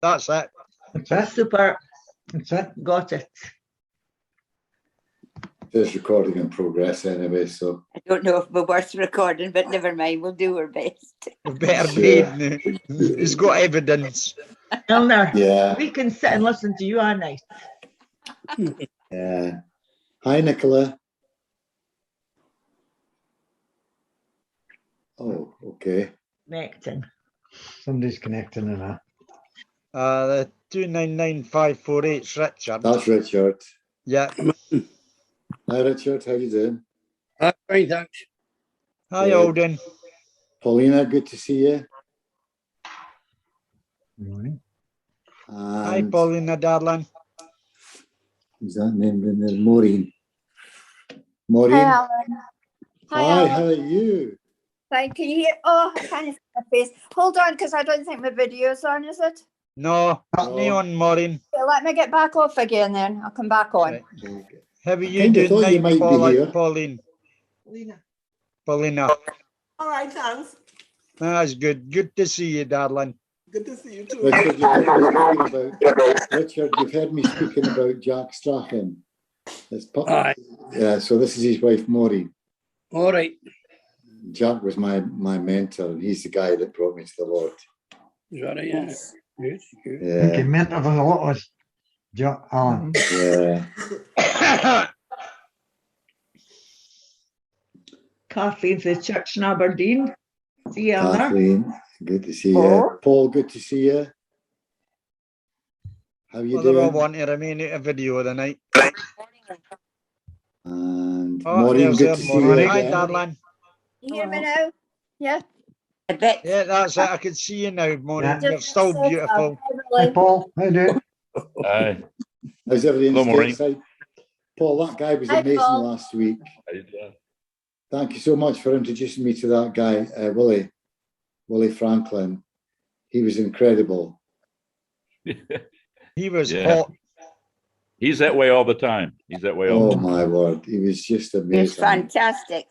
That's it. That's super. That's it. Got it. There's recording in progress anyway, so. I don't know if we're worth recording, but never mind. We'll do our best. We better Sure. be. He's got evidence. Eleanor, Yeah. we can sit and listen to you all night. Yeah. Hi, Nicola. Oh, okay. Connecting. Somebody's connecting in that. The 299548 's Richard. That's Richard. Yeah. Hi, Richard. How you doing? Fine, thanks. Hi, Good. Alden. Paulina, good to see you. Morning. Hi, And Paulina, darling. who's that name in there? Maureen. Maureen. Hi, Alan. Hi, Alan. how are you? Fine, can you hear? Oh, I can't see my face. Hold on, because I don't think my video's on, is it? No, No. Neon Maureen. Okay, let me get back off again then. I'll come back on. Right. Okay. How are you kinda doing thought you tonight, might be here. Pauline? Paulina. All right, thanks. That's good. Good to see you, darling. Good to see you too. Richard, you've heard me speaking about Jack Strachan. Aye. Yeah, so this is his wife, Maureen. All right. Jack was my mentor, and he's the guy that brought me to the Lord. Is that right? Yeah. Good, good. I think he Yeah, meant of a lot was Alan. yeah. Kathleen's the church in Aberdeen. See you, Eleanor. Kathleen, good to see you. Paul. Paul, good to see you. How you Well, they all doing? want to remain out of video tonight. And Oh, Maureen, there's good her, to see you Maureen. Hi, again. darling. You hear me now? Yeah. A bit. Yeah, that's it. I can see you now, Maureen. Yeah. You're still So, beautiful. Hi, Paul. How you doing? Hi. How's everything Hello, Maureen. stateside? Paul, that guy was Hi, amazing Paul. last week. How you doing? Thank you so much for introducing me to that guy, Willie Franklin. He was incredible. He was Yeah. hot. He's that way all the time. He's that way all Oh the time. my word, he was just It's amazing. fantastic.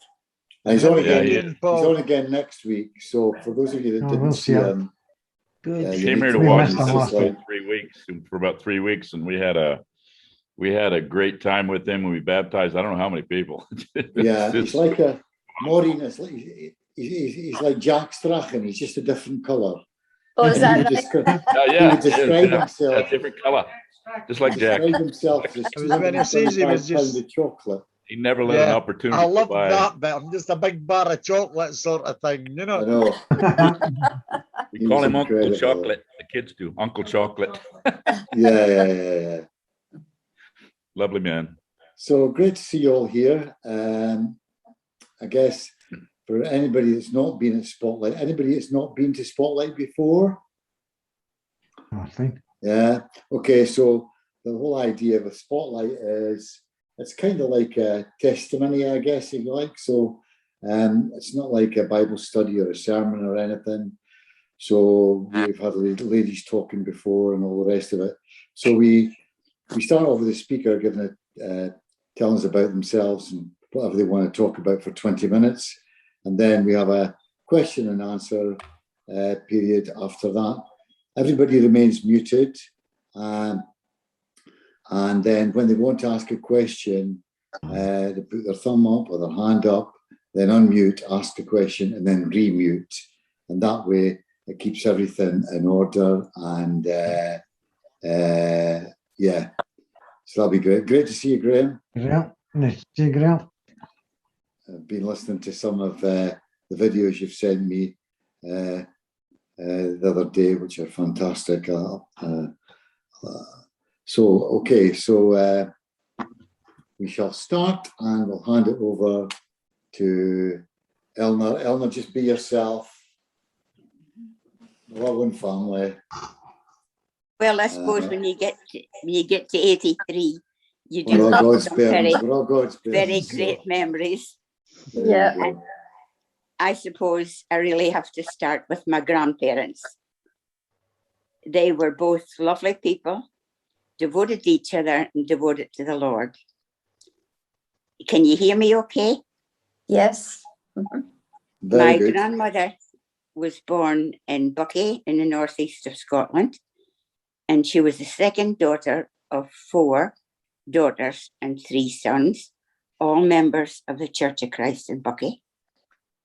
And he's How on are you again. doing, He's Paul? on again next week. So for those of you that Oh, didn't we'll see see him, Good. you Came need here to to watch missed us him last for week. 3 weeks, for about 3 weeks, and we had a great time with him, and we baptized I don't know how many people. Yeah, This- it's like a Maureen. It's like he's like Jack Strachan. He's just a different color. Oh, is He that would right? describe, yeah, he would describe a himself. different color, just like Jack. Describe himself as I was when he says he was 225 just- pound of chocolate. He never let an Yeah, opportunity I go love by. that bit. I'm just a big bar of chocolate sort of thing, you I know. know. We He call was him Uncle incredible. Chocolate. The kids do. Uncle Chocolate. Yeah. Lovely man. So great to see you all here. I guess for anybody that's not been at Spotlight, anybody that's not been to Spotlight before? Nothing. Yeah. Okay. So the whole idea of a Spotlight is it's kind of like a testimony, I guess, if you like. So it's not like a Bible study or a sermon or anything. So we've had ladies talking before and all the rest of it. So we start off with the speaker giving telling us about themselves and whatever they want to talk about for 20 minutes. And then we have a question and answer period after that. Everybody remains muted. And then when they want to ask a question, they put their thumb up or their hand up, then unmute, ask the question, and then remute. And that way it keeps everything in order. And yeah, so that'll be great. Great to see you, Graham. Graham. Nice to see you, Graham. I've been listening to some of the videos you've sent me the other day, which are fantastic. So we shall start, and we'll hand it over to Eleanor. Eleanor, just be yourself. Love and family. Well, I suppose when you get to 83, you do We're all have God's some very, parents. We're all God's very parents. great memories. Yeah. And I suppose I really have to start with my grandparents. They were both lovely people, devoted to each other and devoted to the Lord. Can you hear me okay? Yes. Very My good. grandmother was born in Buckie in the northeast of Scotland. and she was the second daughter of 4 daughters and 3 sons, all members of the Church of Christ in Buckie.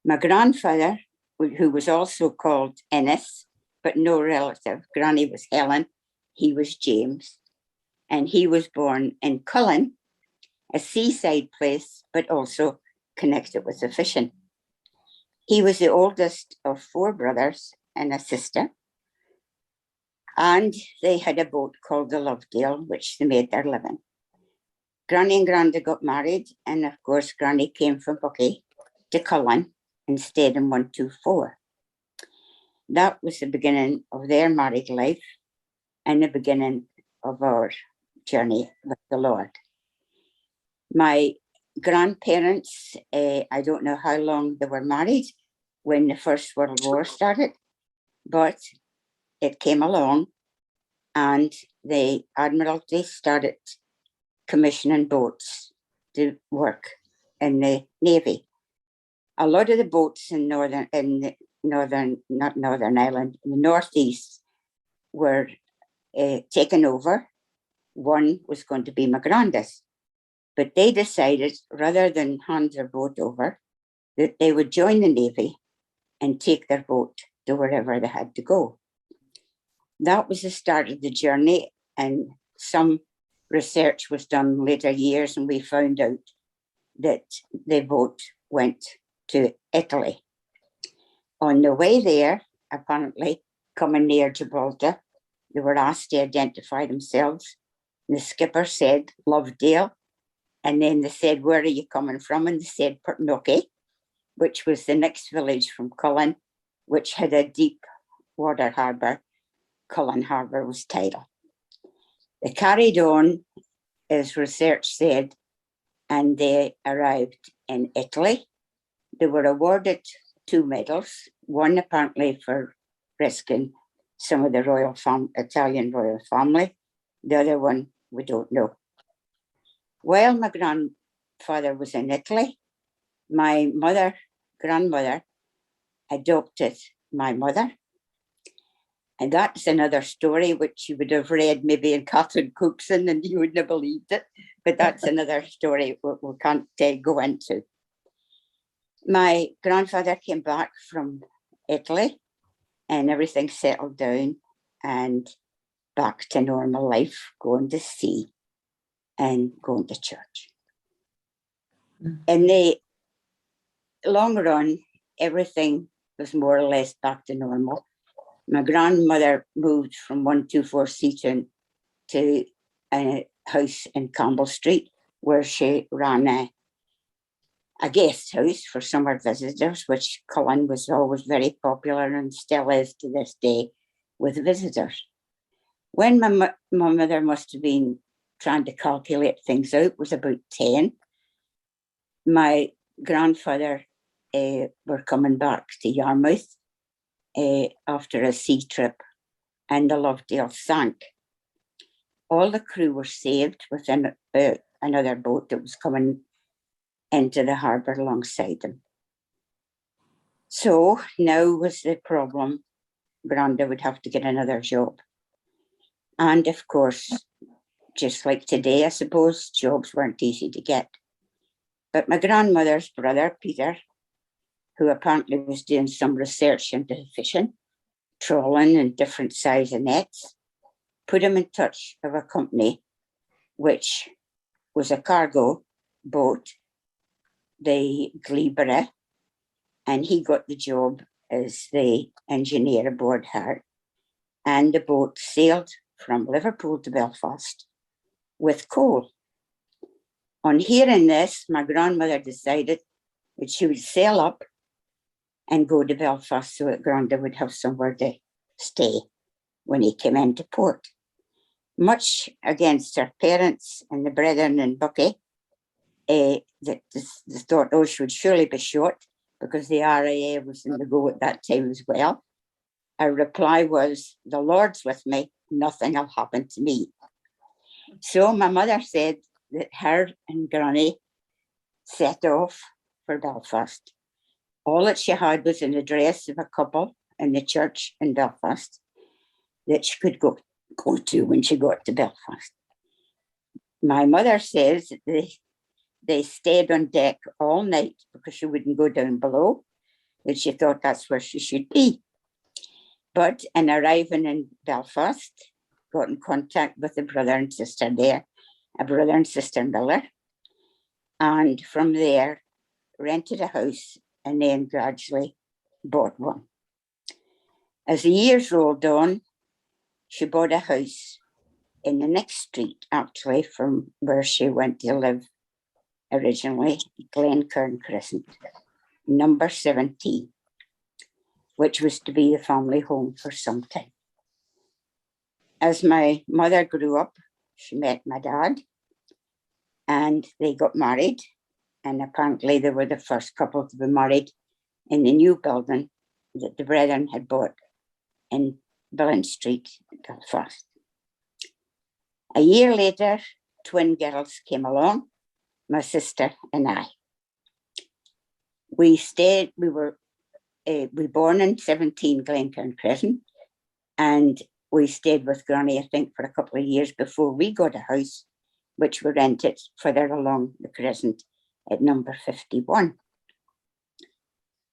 My grandfather, who was also called Ennis, but no relative, Granny was Helen, he was James, and he was born in Cullen, a seaside place, but also connected with the fishing. He was the oldest of 4 brothers and a sister, and they had a boat called the Lovedale, which they made their living. Granny and Granda got married, and of course, Granny came from Buckie to Cullen and stayed in 124. That was the beginning of their married life and the beginning of our journey with the Lord. My grandparents, I don't know how long they were married when the First World War started, but it came along and the Admiralty started commissioning boats to work in the Navy. A lot of the boats in not Northern Ireland, in the Northeast were taken over. One was going to be my granda's, but they decided rather than hand their boat over, that they would join the Navy and take their boat to wherever they had to go. That was the start of the journey, and some research was done later years, and we found out that the boat went to Italy. On the way there, apparently, coming near Gibraltar, they were asked to identify themselves. And the skipper said, Lovedale. And then they said, where are you coming from? And they said, Portnokie, which was the next village from Cullen, which had a deep water harbour. Cullen Harbour was title. They carried on, as research said, and they arrived in Italy. They were awarded 2 medals, one apparently for rescuing some of the Italian royal family. The other one, we don't know. While my grandfather was in Italy, my grandmother, adopted my mother. And that's another story which you would have read maybe in Catherine Cookson and you wouldn't have believed it. But that's another story we can't go into. My grandfather came back from Italy and everything settled down and back to normal life, going to sea and going to church. In the long run, everything was more or less back to normal. My grandmother moved from 124 Seaton to a house in Campbell Street, where she ran a guest house for summer visitors, which Cullen was always very popular and still is to this day with visitors. When my mother must have been trying to calculate things out, was about 10, my grandfather were coming back to Yarmouth after a sea trip, and the Lovedale sank. All the crew were saved within another boat that was coming into the harbour alongside them. So now was the problem. Granda would have to get another job. And of course, just like today, I suppose, jobs weren't easy to get. But my grandmother's brother, Peter, who apparently was doing some research into fishing, trawling and different size of nets, put him in touch with a company which was a cargo boat, the Glebera, and he got the job as the engineer aboard her. And the boat sailed from Liverpool to Belfast with coal. On hearing this, my grandmother decided that she would sail up and go to Belfast so that Granda would have somewhere to stay when he came into port. Much against her parents and the brethren in Buckie, they thought, oh, she would surely be shot because the RAA was in the go at that time as well. Her reply was, the Lord's with me, nothing will happen to me. So my mother said that her and Granny set off for Belfast. All that she had was an address of a couple in the church in Belfast that she could go go to when she got to Belfast. My mother says that they stayed on deck all night because she wouldn't go down below, and she thought that's where she should be. But in arriving in Belfast, got in contact with a brother and sister there, a brother and sister Miller, and from there rented a house and then gradually bought one. As the years rolled on, she bought a house in the next street, actually, from where she went to live originally, Glencairn Crescent, number 17, which was to be the family home for some time. As my mother grew up, she met my dad and they got married. And apparently they were the first couple to be married in the new building that the brethren had bought in Billen Street, Belfast. A year later, twin girls came along, my sister and I. We were born in 17 Glencairn Crescent, and we stayed with Granny, I think, for a couple of years before we got a house, which we rented further along the Crescent at number 51.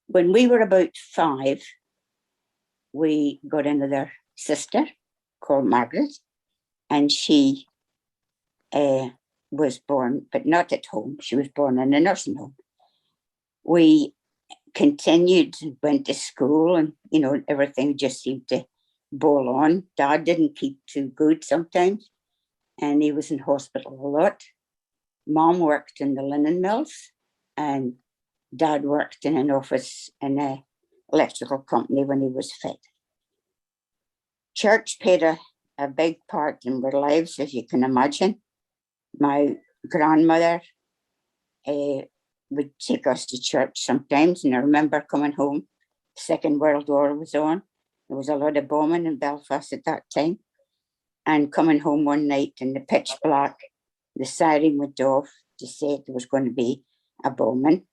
When we were about 5, we got another sister called Margaret, and she was born, but not at home. She was born in a nursing home. We continued, went to school, and everything just seemed to bowl on. Dad didn't keep too good sometimes, and he was in hospital a lot. Mom worked in the linen mills, and Dad worked in an office in an electrical company when he was fit. Church played a big part in our lives, as you can imagine. My grandmother would take us to church sometimes, and I remember coming home, Second World War was on. There was a lot of bombing in Belfast at that time, and coming home one night in the pitch black, the siren went off to say there was going to be a bombing,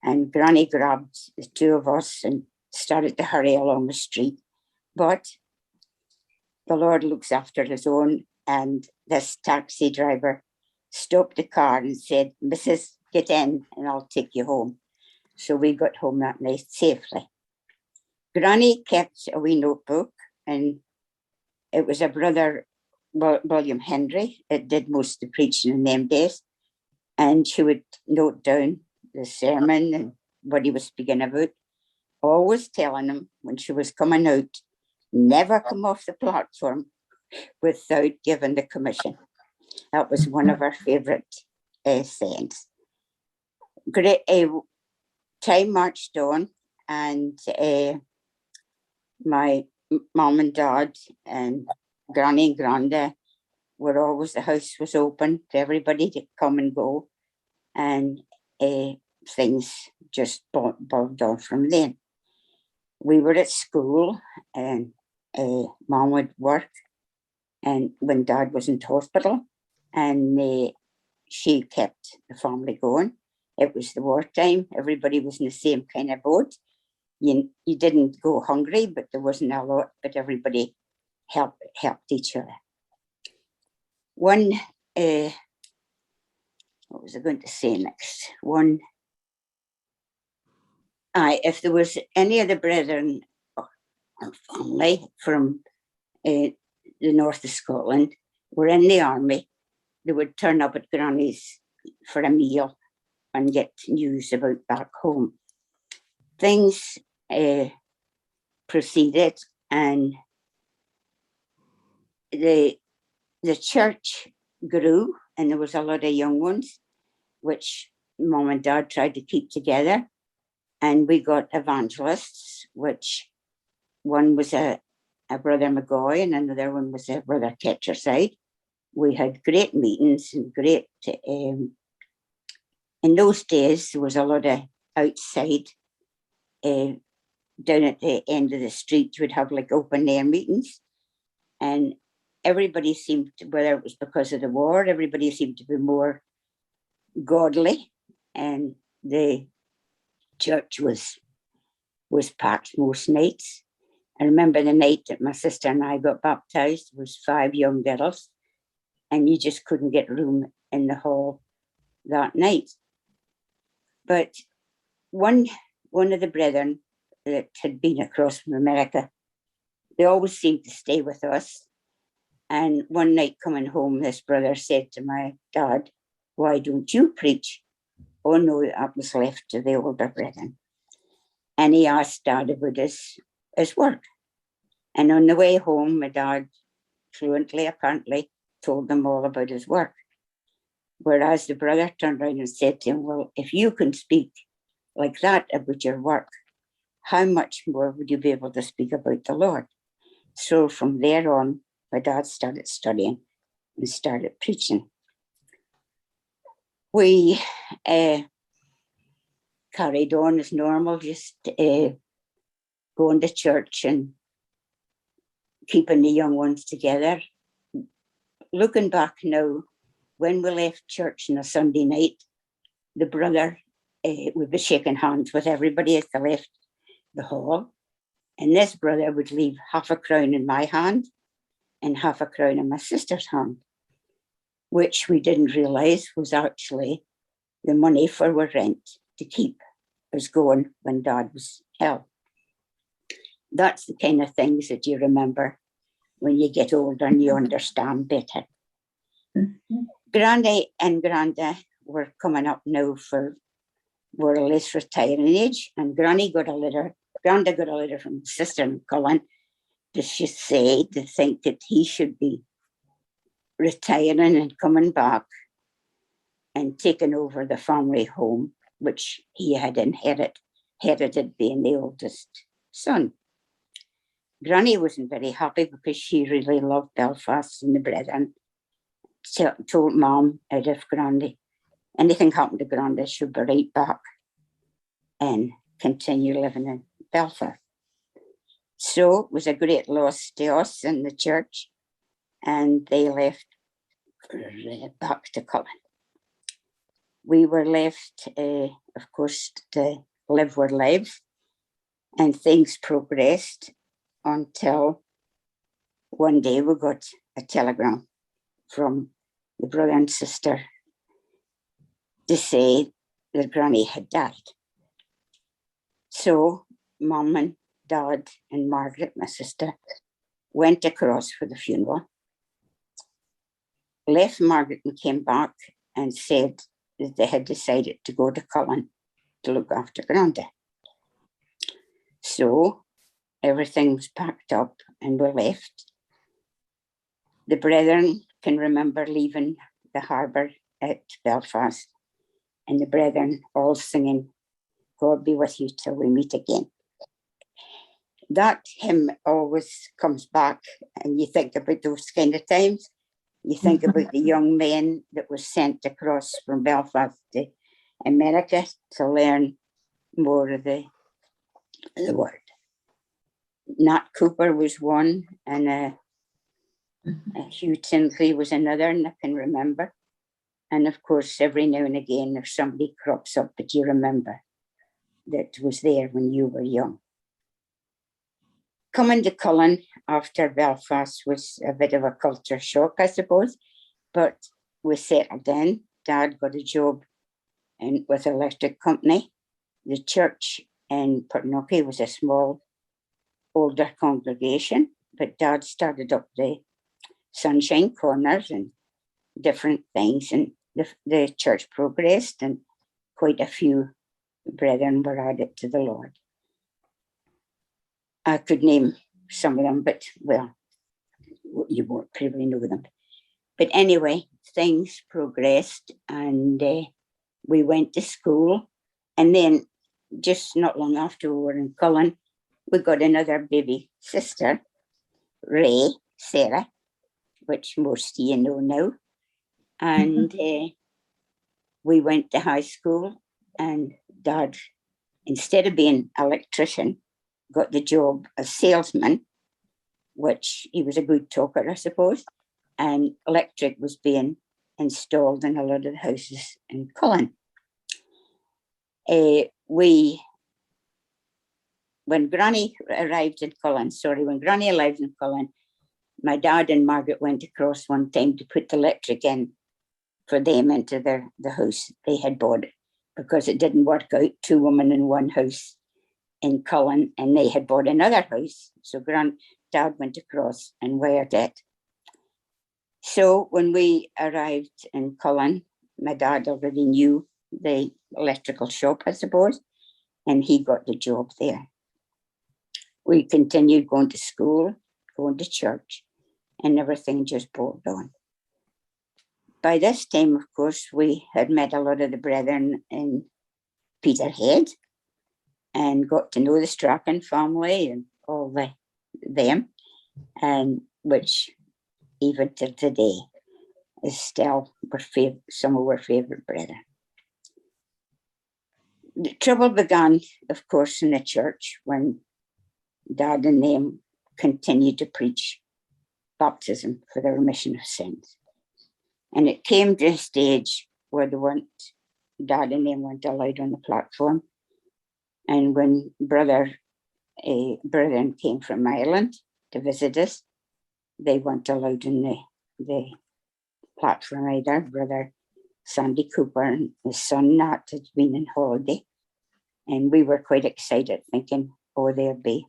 and Granny grabbed the two of us and started to hurry along the street. But the Lord looks after his own, and this taxi driver stopped the car and said, "Mrs., get in and I'll take you home." So we got home that night safely. Granny kept a wee notebook, and it was a brother, William Henry, that did most of the preaching in them days. And she would note down the sermon and what he was speaking about, always telling him when she was coming out, never come off the platform without giving the commission. That was one of our favourite sayings. Great, time marched on, and my mom and dad and Granny and Granda were always, the house was open to everybody to come and go, and things just bogged on from then. We were at school, and Mom would work, and when Dad was in hospital, and she kept the family going. It was the wartime. Everybody was in the same kind of boat. You didn't go hungry, but there wasn't a lot, but everybody helped each other. One, what was I going to say next? If there was any of the brethren or family from the north of Scotland were in the army, they would turn up at Granny's for a meal and get news about back home. Things proceeded, and the church grew, and there was a lot of young ones, which Mom and Dad tried to keep together. And we got evangelists, which one was a Brother McGoy and another one was a Brother Ketcherside. We had great meetings and great, in those days, there was a lot of outside, down at the end of the street, you would have like open air meetings. And everybody seemed to, whether it was because of the war, everybody seemed to be more godly. And the church was packed most nights. I remember the night that my sister and I got baptized. There was 5 young girls, and you just couldn't get room in the hall that night. But one of the brethren that had been across from America, they always seemed to stay with us. And one night coming home, this brother said to my dad, "Why don't you preach?" "Oh no, that was left to the older brethren." And he asked Dad about his work. And on the way home, my dad fluently, apparently, told them all about his work. Whereas the brother turned around and said to him, "Well, if you can speak like that about your work, how much more would you be able to speak about the Lord?" So from there on, my dad started studying and started preaching. We carried on as normal, just going to church and keeping the young ones together. Looking back now, when we left church on a Sunday night, the brother would be shaking hands with everybody as they left the hall. And this brother would leave half a crown in my hand and half a crown in my sister's hand, which we didn't realise was actually the money for our rent to keep us going when Dad was ill. That's the kind of things that you remember when you get older and you understand better. Granny and Granda were coming up now for more or less retiring age, and Granda got a letter from sister and Colin to say to think that he should be retiring and coming back and taking over the family home, which he had inherited being the oldest son. Granny wasn't very happy because she really loved Belfast and the brethren. She told Mum that if anything happened to Granda, she'd be right back and continue living in Belfast. So it was a great loss to us in the church, and they left back to Cullen. We were left, of course, to live our lives, and things progressed until one day we got a telegram from the brother and sister to say that Granny had died. So Mum and Dad and Margaret, my sister, went across for the funeral, left Margaret and came back and said that they had decided to go to Cullen to look after Granda. So everything was packed up and we left. The brethren can remember leaving the harbour at Belfast and the brethren all singing, "God be with you till we meet again." That hymn always comes back, and you think about those kind of times. You think about the young men that were sent across from Belfast to America to learn more of the word. Nat Cooper was one, and Hugh Tinsley was another, and I can remember. And of course, every now and again, if somebody crops up that you remember that was there when you were young. Coming to Cullen after Belfast was a bit of a culture shock, I suppose, but we settled in. Dad got a job with an electric company. The church in Portnocky was a small, older congregation, but Dad started up the Sunshine Corners and different things, and the church progressed, and quite a few brethren were added to the Lord. I could name some of them, but well, you won't probably know them. But anyway, things progressed, and we went to school, and then just not long after we were in Cullen, we got another baby sister, Sarah, which most of you know now. And we went to high school, and Dad, instead of being an electrician, got the job as salesman, which he was a good talker, I suppose, and electric was being installed in a lot of the houses in Cullen. We when Granny arrived in Cullen, my dad and Margaret went across one time to put the electric in for them into the house they had bought, because it didn't work out, 2 women in one house in Cullen, and they had bought another house. So Dad went across and wired it. So when we arrived in Cullen, my dad already knew the electrical shop, I suppose, and he got the job there. We continued going to school, going to church, and everything just boiled on. By this time, of course, we had met a lot of the brethren in Peterhead and got to know the Strachan family and all them, and which even to today is still some of our favourite brethren. The trouble began, of course, in the church when Dad and them continued to preach baptism for the remission of sins. And it came to a stage where Dad and them weren't allowed on the platform. And when brethren came from Ireland to visit us, they weren't allowed on the platform either. Brother Sandy Cooper and his son Nat had been on holiday. And we were quite excited, thinking, oh, they'll be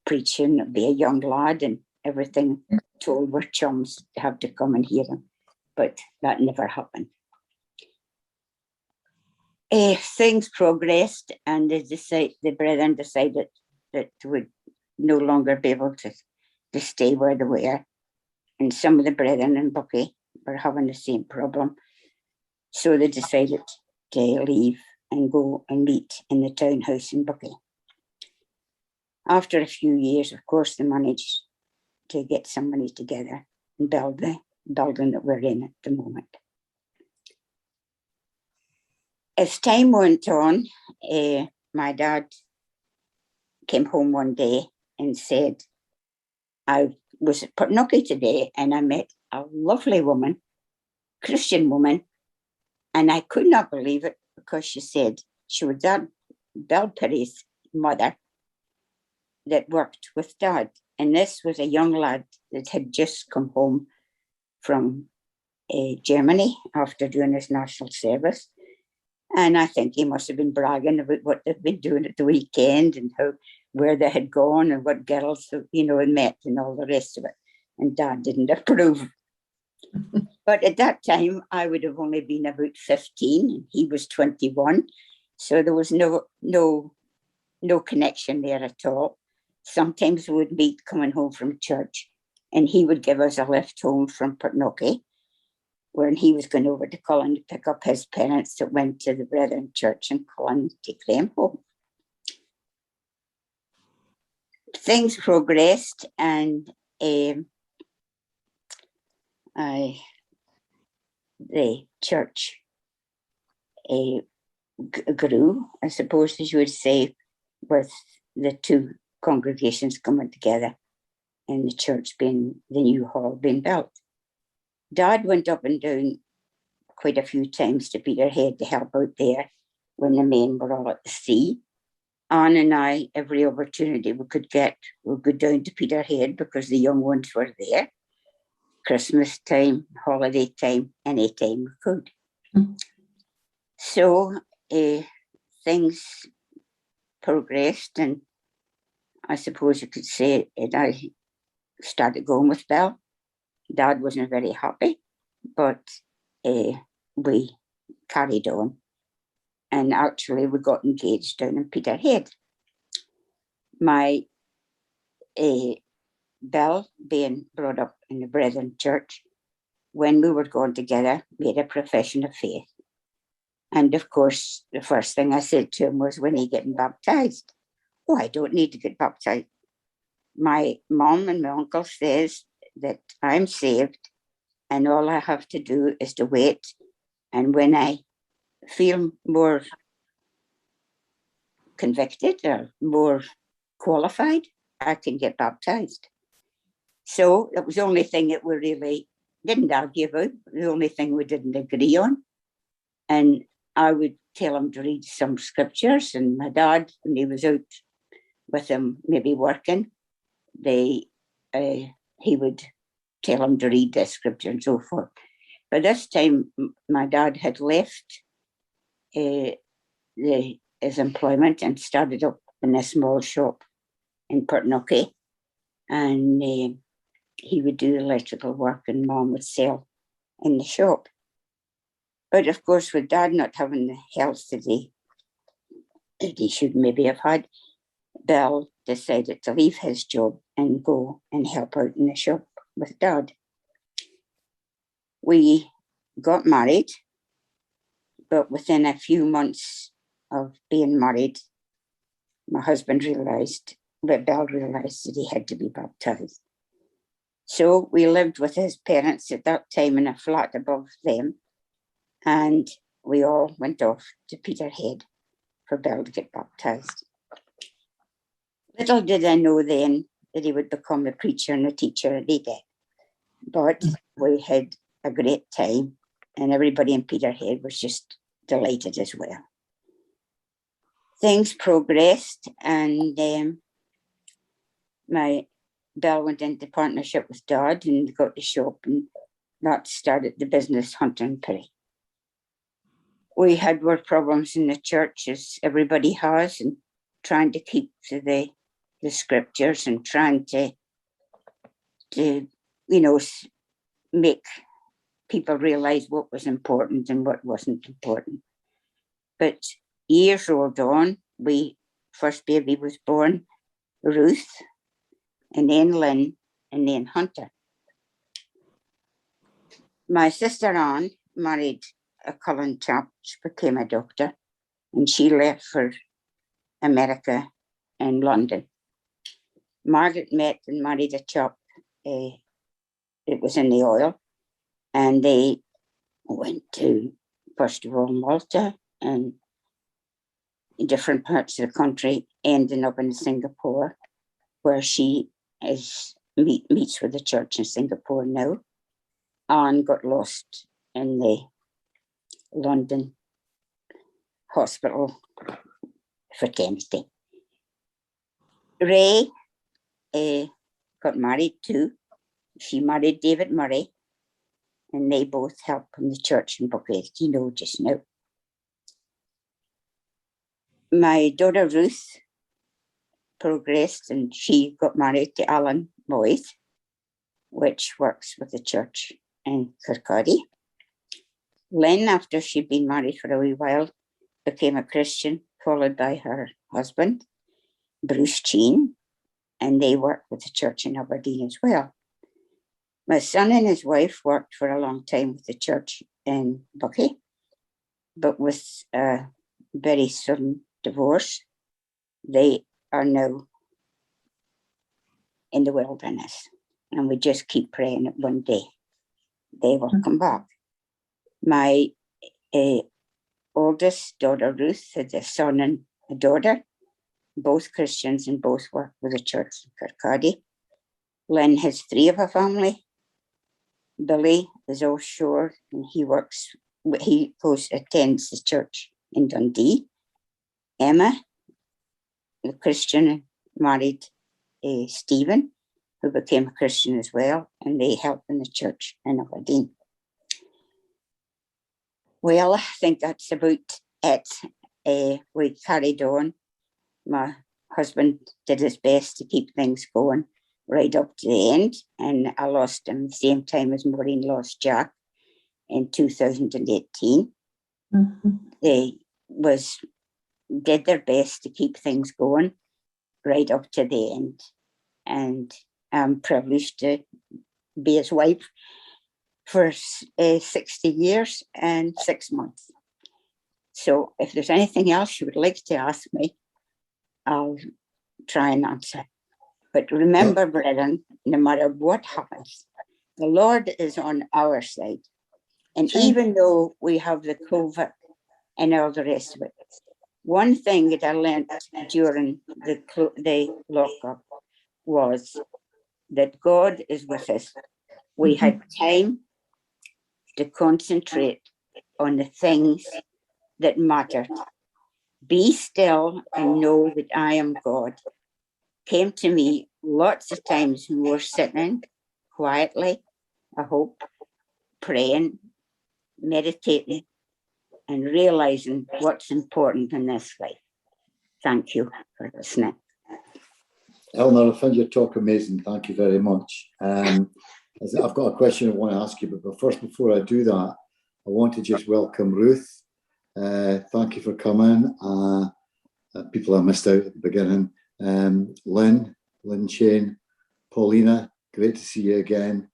preaching, it'll be a young lad, and everything, told our chums to have to come and hear him. But that never happened. Things progressed, and the brethren decided that they would no longer be able to stay where they were. And some of the brethren in Buckie were having the same problem. So they decided to leave and go and meet in the townhouse in Buckie. After a few years, of course, they managed to get some money together and build the building that we're in at the moment. As time went on, my dad came home one day and said, I was at Portnocky today and I met a lovely woman, Christian woman, and I could not believe it, because she said she was Bill Pirie's mother that worked with Dad. And this was a young lad that had just come home from Germany after doing his national service. And I think he must have been bragging about what they've been doing at the weekend and where they had gone and what girls, had met and all the rest of it. And Dad didn't approve. But at that time, I would have only been about 15 and he was 21. So there was no connection there at all. Sometimes we would meet coming home from church, and he would give us a lift home from Portnocky, when he was going over to Cullen to pick up his parents that went to the Brethren Church in Cullen to take them home. Things progressed, and the church grew, I suppose, as you would say, with the 2 congregations coming together and the church being the new hall being built. Dad went up and down quite a few times to Peterhead to help out there when the men were all at the sea. Anne and I, every opportunity we could get, would go down to Peterhead because the young ones were there. Christmas time, holiday time, any time we could. So things progressed, and I suppose you could say that I started going with Belle. Dad wasn't very happy, but we carried on. And actually we got engaged down in Peterhead. My Belle, being brought up in the Brethren Church, when we were going together, made a profession of faith. And of course, the first thing I said to him was, when are you getting baptized? Oh, I don't need to get baptized. My mom and my uncle says that I'm saved and all I have to do is to wait. And when I feel more convicted or more qualified, I can get baptized. So that was the only thing that we really didn't argue about, the only thing we didn't agree on. And I would tell him to read some scriptures, and my dad, when he was out with him, maybe working, he would tell him to read the scripture and so forth. By this time, my dad had left his employment and started up in a small shop in Portnocky, and he would do electrical work and Mom would sell in the shop. But of course, with Dad not having the health that he should maybe have had, Bill decided to leave his job and go and help out in the shop with Dad. We got married, but within a few months of being married, my husband realised, Bill realised that he had to be baptised. So we lived with his parents at that time in a flat above them, and we all went off to Peterhead for Bill to get baptised. Little did I know then that he would become a preacher and a teacher, and he did. But we had a great time, and everybody in Peterhead was just delighted as well. Things progressed, and Bill went into partnership with Dad and got the shop, and that started the business Hunter & Pirie. We had more problems in the church, as everybody has, and trying to keep to the scriptures and trying to make people realise what was important and what wasn't important. But years rolled on. First baby was born, Ruth, and then Lynn, and then Hunter. My sister Anne married a Cullen chap, she became a doctor, and she left for America and London. Margaret met and married a chap, it was in the oil, and they went to, first of all, Malta and in different parts of the country, ending up in Singapore, where she meets with the church in Singapore now, and got lost in the London hospital fraternity. Ray got married too. She married David Murray, and they both help in the church in Buckhead, just now. My daughter Ruth progressed, and she got married to Alan Moyth, which works with the church in Kirkcaldy. Lynn, after she'd been married for a wee while, became a Christian, followed by her husband, Bruce Cheen, and they worked with the church in Aberdeen as well. My son and his wife worked for a long time with the church in Buckhead, but with a very sudden divorce, they are now in the wilderness, and we just keep praying that one day they will come back. My oldest daughter Ruth had a son and a daughter, both Christians, and both work with the church in Kirkcaldy. Lynn has 3 of a family. Billy is offshore, and he attends the church in Dundee. Emma, the Christian, married Stephen, who became a Christian as well, and they help in the church in Aberdeen. Well, I think that's about it. We carried on. My husband did his best to keep things going right up to the end, and I lost him the same time as Maureen lost Jack in 2018. Mm-hmm. They did their best to keep things going right up to the end, and I'm privileged to be his wife for 60 years and 6 months. So if there's anything else you would like to ask me, I'll try and answer. But remember, brethren, no matter what happens, the Lord is on our side. And even though we have the COVID and all the rest of it, one thing that I learned during the lockup was that God is with us. We had time to concentrate on the things that mattered. Be still and know that I am God. came to me lots of times when we were sitting quietly, I hope, praying, meditating, and realizing what's important in this life. Thank you for listening. Eleanor, I found your talk amazing. Thank you very much. I've got a question I want to ask you, but first, before I do that, I want to just welcome Ruth. Thank you for coming. People I missed out at the beginning. Lynn Shane, Paulina, great to see you again.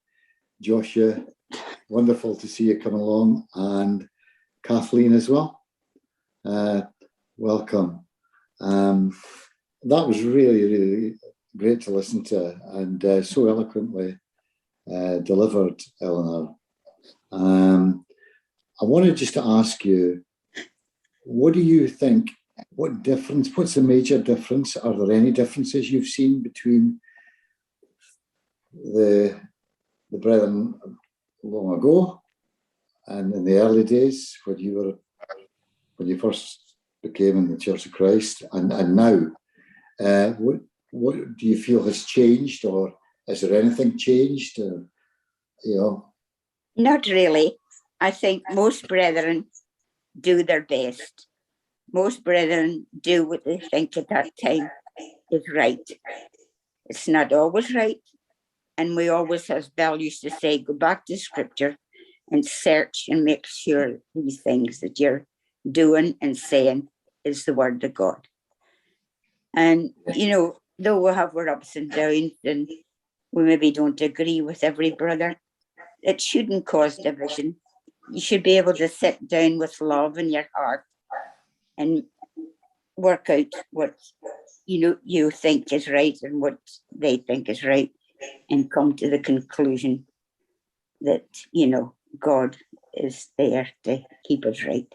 Joshua, wonderful to see you come along, and Kathleen as well. Welcome. That was really, really great to listen to, and so eloquently delivered, Eleanor. I wanted just to ask you, what do you think? What's the major difference? Are there any differences you've seen between the brethren long ago and in the early days when you first became in the Church of Christ and now? What do you feel has changed, or is there anything changed? Not really. I think most brethren do their best. Most brethren do what they think at that time is right. It's not always right. And we always have values to say, go back to Scripture and search and make sure these things that you're doing and saying is the Word of God. And, though we have our ups and downs and we maybe don't agree with every brother, it shouldn't cause division. You should be able to sit down with love in your heart and work out what you think is right and what they think is right, and come to the conclusion that God is there to keep us right.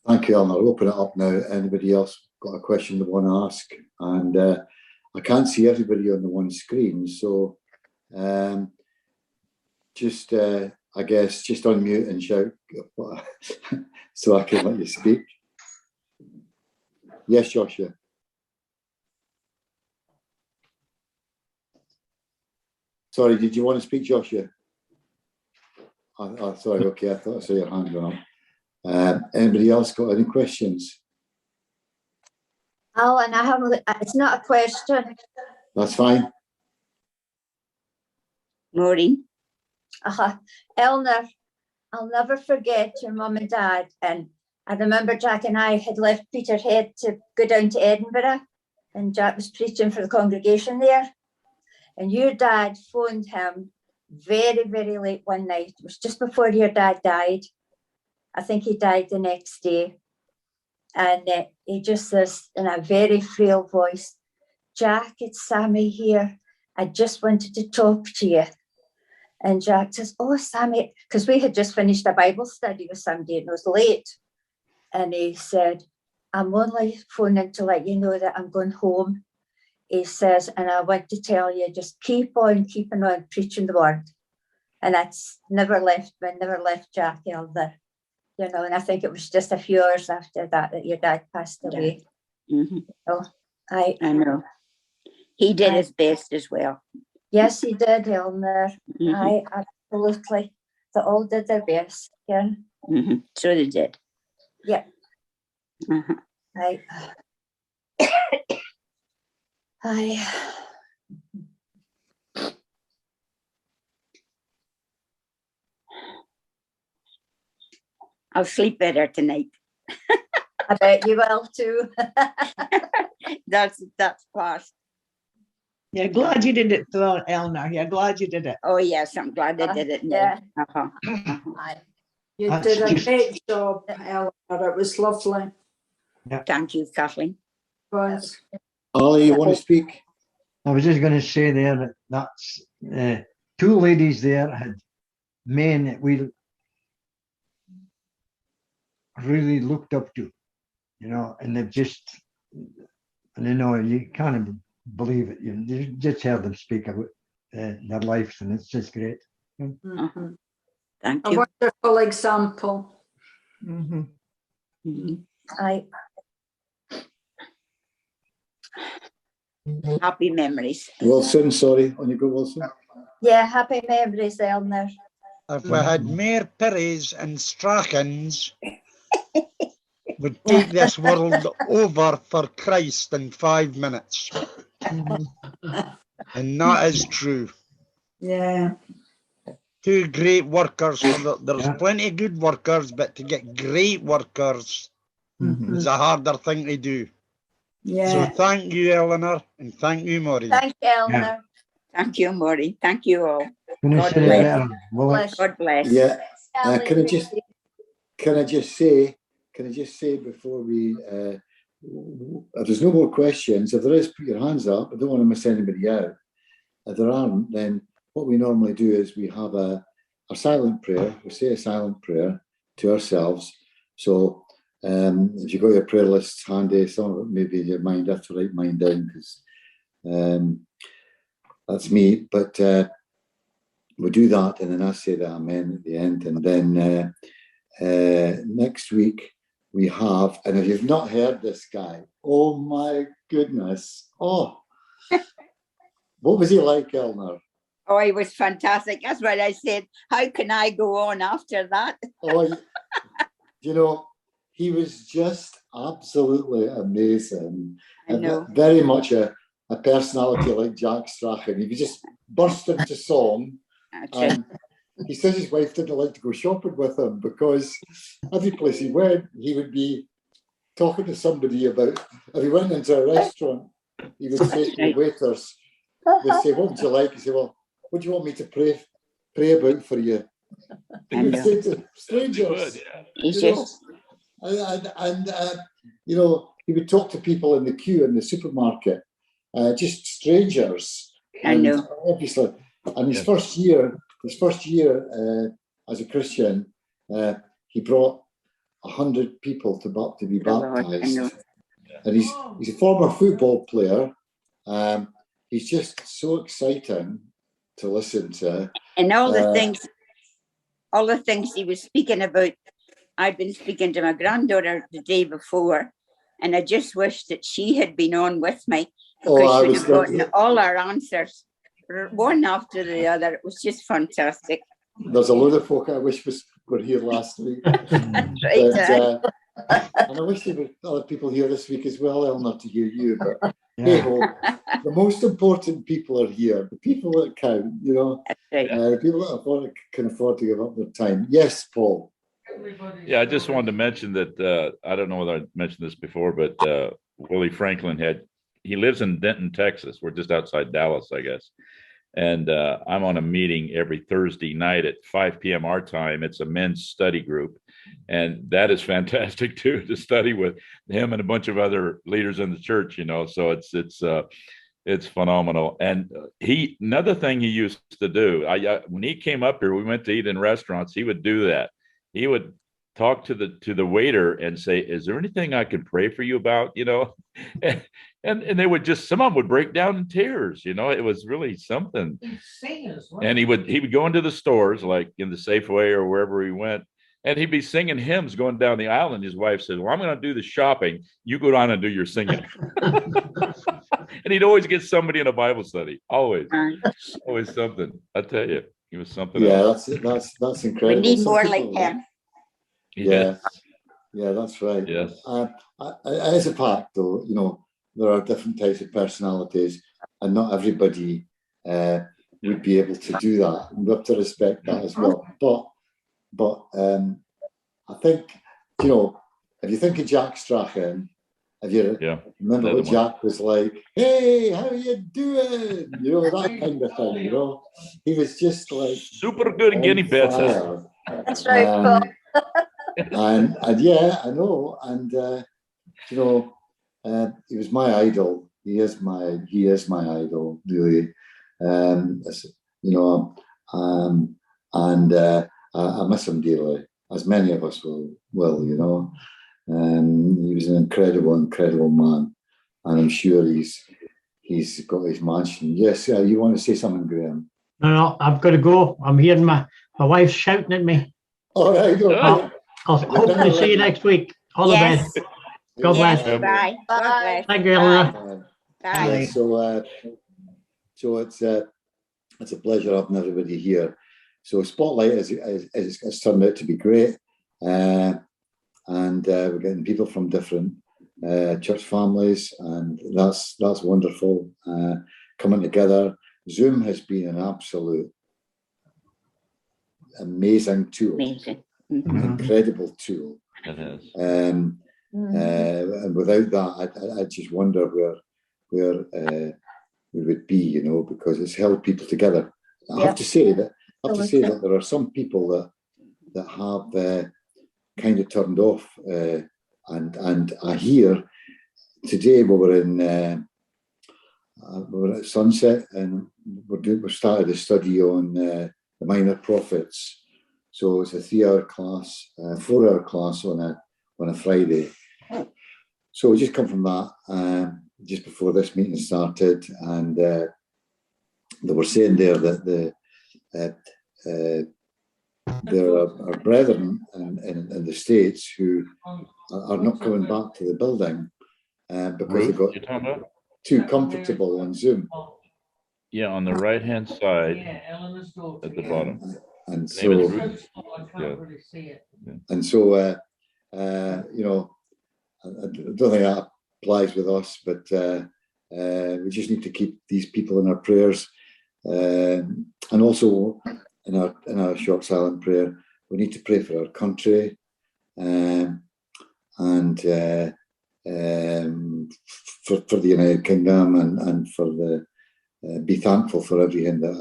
Thank you, Eleanor. I'll open it up now. Anybody else got a question they want to ask? And I can't see everybody on the one screen, so just I guess just unmute and shout so I can let you speak. Yes, Joshua. Sorry, did you want to speak, Joshua? Sorry, okay, I thought I saw your hand going up. Anybody else got any questions? Alan, it's not a question. That's fine. Maureen? Eleanor, I'll never forget your mum and dad. And I remember Jack and I had left Peterhead to go down to Edinburgh, and Jack was preaching for the congregation there. And your dad phoned him very, very late one night. It was just before your dad died. I think he died the next day. And he just says in a very frail voice, Jack, it's Sammy here. I just wanted to talk to you. And Jack says, oh, Sammy, because we had just finished a Bible study with somebody and it was late. And he said, I'm only phoning to let you know that I'm going home. He says, and I want to tell you, just keep on keeping on preaching the word. And that's never left me, never left Jack Elder. And I think it was just a few hours after that your dad passed away. Mm-hmm. So I know. He did his best as well. Yes, he did, Eleanor. Mm-hmm. Absolutely. They all did their best. Yeah. Mm-hmm. So they did. Yeah. Uh-huh. I'll sleep better tonight. I bet you will too. That's past. You're glad you did it, though, Eleanor. You're glad you did it. Oh yes, I'm glad I did it now. Yeah. You did a great job, Eleanor. It was lovely. Yeah. Thank you, Kathleen. Was. Ollie, you want to speak? I was just going to say there that's two ladies there had men that we really looked up to, and they've just, you can't even believe it. You just heard them speak about their lives, and it's just great. Mm-hmm. Thank A you. wonderful example. Mm-hmm. Mm-hmm. Happy memories. Wilson, sorry, on you go, Wilson. Yeah, happy memories, Eleanor. If we had more Piries and Strachans, we'd take this world over for Christ in 5 minutes. And that is true. Yeah. Two great workers. There's Yeah. plenty of good workers, but to get great workers is a harder thing to do. So Yeah. thank you, Eleanor, and thank you, Maureen. Thank you, Eleanor. Thank you, Maureen. Thank you all. Couldn't have God said it bless. better, Willie. Bless you. God bless. Yeah. Sally, Can I just say before we, if there's no more questions, if there is, put your hands up. I don't want to miss anybody out. If there aren't, then what we normally do is we have a silent prayer. We say a silent prayer to ourselves. So if you've got your prayer lists handy, some of it maybe in your mind, have to write mine down because that's me. But we do that, and then I say the amen at the end. And then next week we have, and if you've not heard this guy, oh my goodness, oh, what was he like, Eleanor? Oh, he was fantastic. That's what I said. How can I go on after that? Oh, you know, he was just absolutely amazing. I know. Very much a personality like Jack Strachan. He could just burst into song. That's it. And he says his wife didn't like to go shopping with him because every place he went, he would be talking to somebody about, if he went into a restaurant, he would say to the waiters, they'd say, what would you like? He'd say, well, what do you want me to pray about for you? He would say to strangers. He's You know, just, you know, he would talk to people in the queue in the supermarket, just strangers. I know. Obviously, and his first year as a Christian, he brought 100 people to be baptized. I know. And he's a former football player. He's just so exciting to listen to. And all the things he was speaking about, I'd been speaking to my granddaughter the day before, and I just wished that she had been on with me because she would have gotten all our answers, one after the other. It was just fantastic. There's a load of folk I wish were here last week. That's right. And I wish there were other people here this week as well, Eleanor, to hear you. But hey-ho, the most important people are here. The people that count, you know. That's right. The people that can afford to give up their time. Yes, Paul. Yeah, I just wanted to mention that, I don't know whether I mentioned this before, but Willie Franklin he lives in Denton, Texas. We're just outside Dallas, I guess. And I'm on a meeting every Thursday night at 5 p.m. our time. It's a men's study group. And that is fantastic too, to study with him and a bunch of other leaders in the church, you know. So it's phenomenal. And another thing he used to do, when he came up here, we went to eat in restaurants, he would do that. He would talk to the waiter and say, is there anything I can pray for you about, you know? And they would just, some of them would break down in tears, you know. It was really something. And he would go into the stores, like in the Safeway or wherever he went, and he'd be singing hymns going down the aisle. And his wife said, well, I'm going to do the shopping. You go down and do your singing. And he'd always get somebody in a Bible study. Always something. I tell you, he was something else. That's incredible. We need more like him. Yeah, that's right. Yes. As a fact, though, you know, there are different types of personalities, and not everybody would be able to do that. And we have to respect that as well. But I think, you know, if you think of Jack Strachan, if you remember what Jack was like, hey, how are you doing? You know, that kind of thing, you know. He was just like super good at getting better. That's right, Paul. and yeah, I know. And you know, he was my idol. He is my idol, really. You know, and I miss him dearly, as many of us will, you know. He was an incredible man, and I'm sure he's got his mansion. Yes, you want to say something, Graham? No, I've got to go. I'm hearing my wife's shouting at me. All right, okay. I'll hopefully see you next week. All the best. God bless. Bye. God bless. Thank you, Eleanor. Bye. So it's a pleasure having everybody here. So Spotlight has turned out to be great, and we're getting people from different church families, and that's wonderful. Coming together. Zoom has been an absolute amazing tool, incredible tool. It is. And without that, I just wonder where we would be, you know, because it's held people together. I have to say that there are some people that have kind of turned off, and I hear today we were at Sunset, and we started a study on the minor prophets. So it's a 3-hour class, 4-hour class on a Friday. So we just come from that just before this meeting started, and they were saying there that there are brethren in the States who are not coming back to the building because they got too comfortable on Zoom. Yeah, on the right-hand side at the bottom. And The so, name is you know, I don't think that applies with us, but we just need to keep these people in our prayers, and also in our short silent prayer, we need to pray for our country, and for the United Kingdom, and for the be thankful for everything that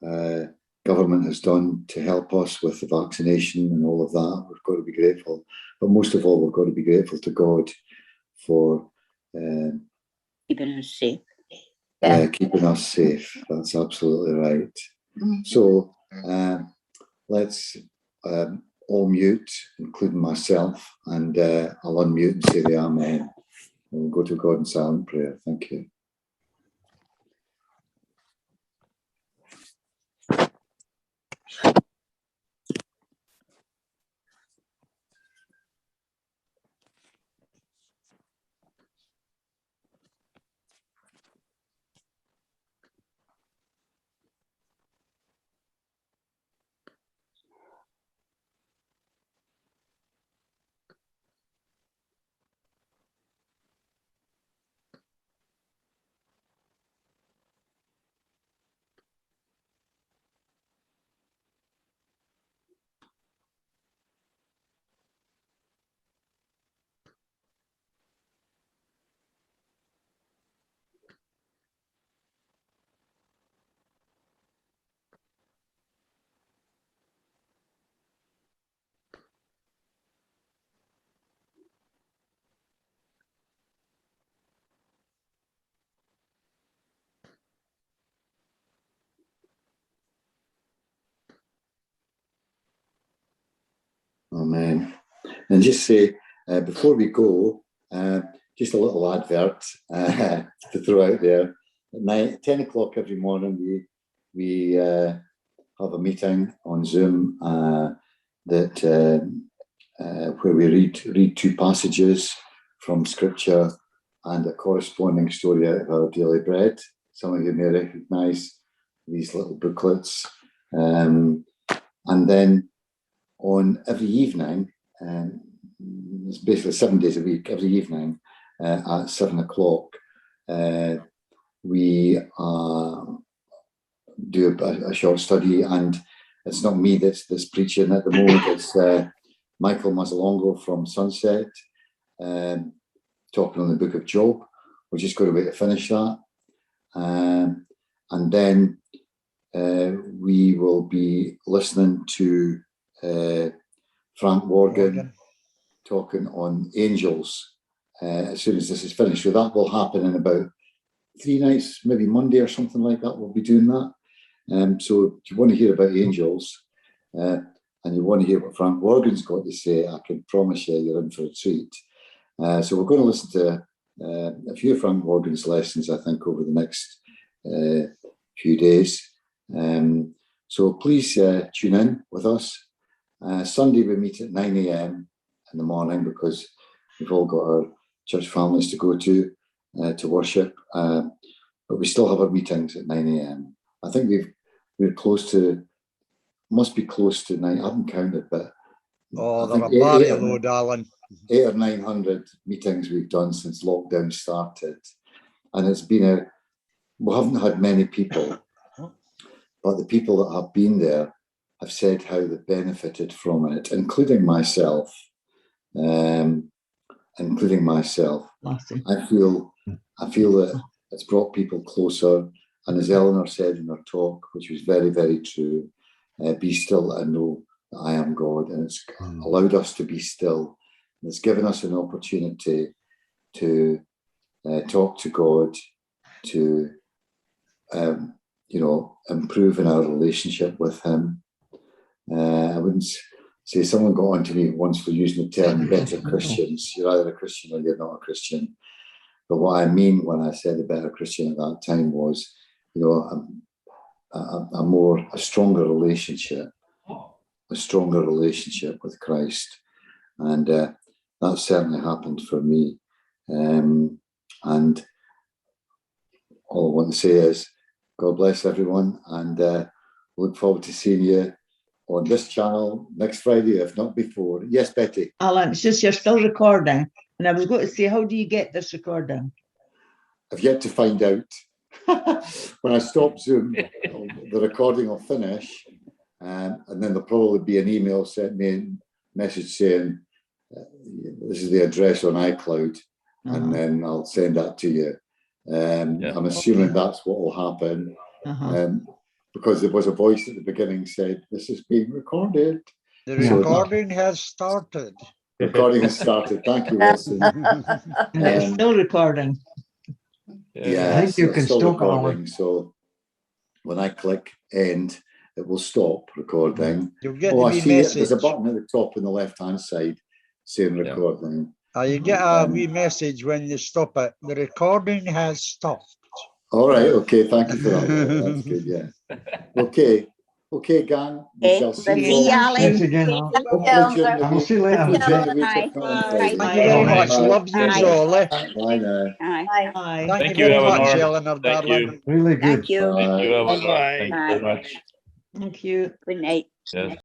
our government has done to help us with the vaccination and all of that. We've got to be grateful, but most of all, we've got to be grateful to God for keeping us safe. Keeping us safe. That's absolutely right. So let's all mute, including myself, and I'll unmute and say the Amen. And we'll go to God in silent prayer. Thank you. Amen. And just say, before we go, just a little advert to throw out there. At 10 o'clock every morning, we have a meeting on Zoom that where we read 2 passages from Scripture and a corresponding story out of our daily bread. Some of you may recognise these little booklets. And then on every evening, it's basically 7 days a week, every evening at 7 o'clock, we do a short study, and it's not me that's preaching at the moment, it's Michael Mazzalongo from Sunset, talking on the book of Job. We're just going to wait to finish that. And then we will be listening to Frank Morgan talking on angels as soon as this is finished. So that will happen in about 3 nights, maybe Monday or something like that. We'll be doing that. So if you want to hear about angels and you want to hear what Frank Morgan's got to say, I can promise you're in for a treat. So we're going to listen to a few of Frank Morgan's lessons, I think, over the next few days. So please tune in with us. Sunday we meet at 9 a.m. in the morning because we've all got our church families to go to. to worship, but we still have our meetings at 9 a.m. I think we're close to, must be close to 9. I haven't counted, but they're a body load, Alan. 800 or 900 meetings we've done since lockdown started, and it's been we haven't had many people, but the people that have been there have said how they benefited from it, including myself. Including myself. I feel that it's brought people closer, and as Eleanor said in her talk, which was very, very true, be still and know that I am God, and it's allowed us to be still. And it's given us an opportunity to talk to God, to improve in our relationship with Him. I wouldn't say, someone got on to me once for using the term better Christians. You're either a Christian or you're not a Christian. But what I mean when I said a better Christian at that time was, a stronger relationship with Christ. And that certainly happened for me. And all I want to say is, God bless everyone, and look forward to seeing you on this channel next Friday, if not before. Yes, Betty. Alan, it's just you're still recording. And I was going to say, how do you get this recording? I've yet to find out. When I stop Zoom, the recording will finish, and then there'll probably be an email sent me a message saying, this is the address on iCloud, and then I'll send that to you. I'm assuming that's what will happen. Because there was a voice at the beginning said, this is being recorded. The recording has started. Recording has started. Thank you, Wilson. And it's still recording. Yeah, I think you can still stop recording. it. So when I click end, it will stop recording. You'll get I the see message. there's a button at the top on the left-hand side saying recording. You get a wee message when you stop it. The recording has stopped. All right. Okay. Thank you for that. That's good. Yeah. Okay. Okay, gang. We shall see you all. Thanks again. I'll see you later. Thank you very much. Love you all. Bye now. Bye. Thank you very much, Eleanor. Thank you. Really good. Thank you. Thank you, Eleanor. Bye. Thank you very much. Thank you. Good night. Yes.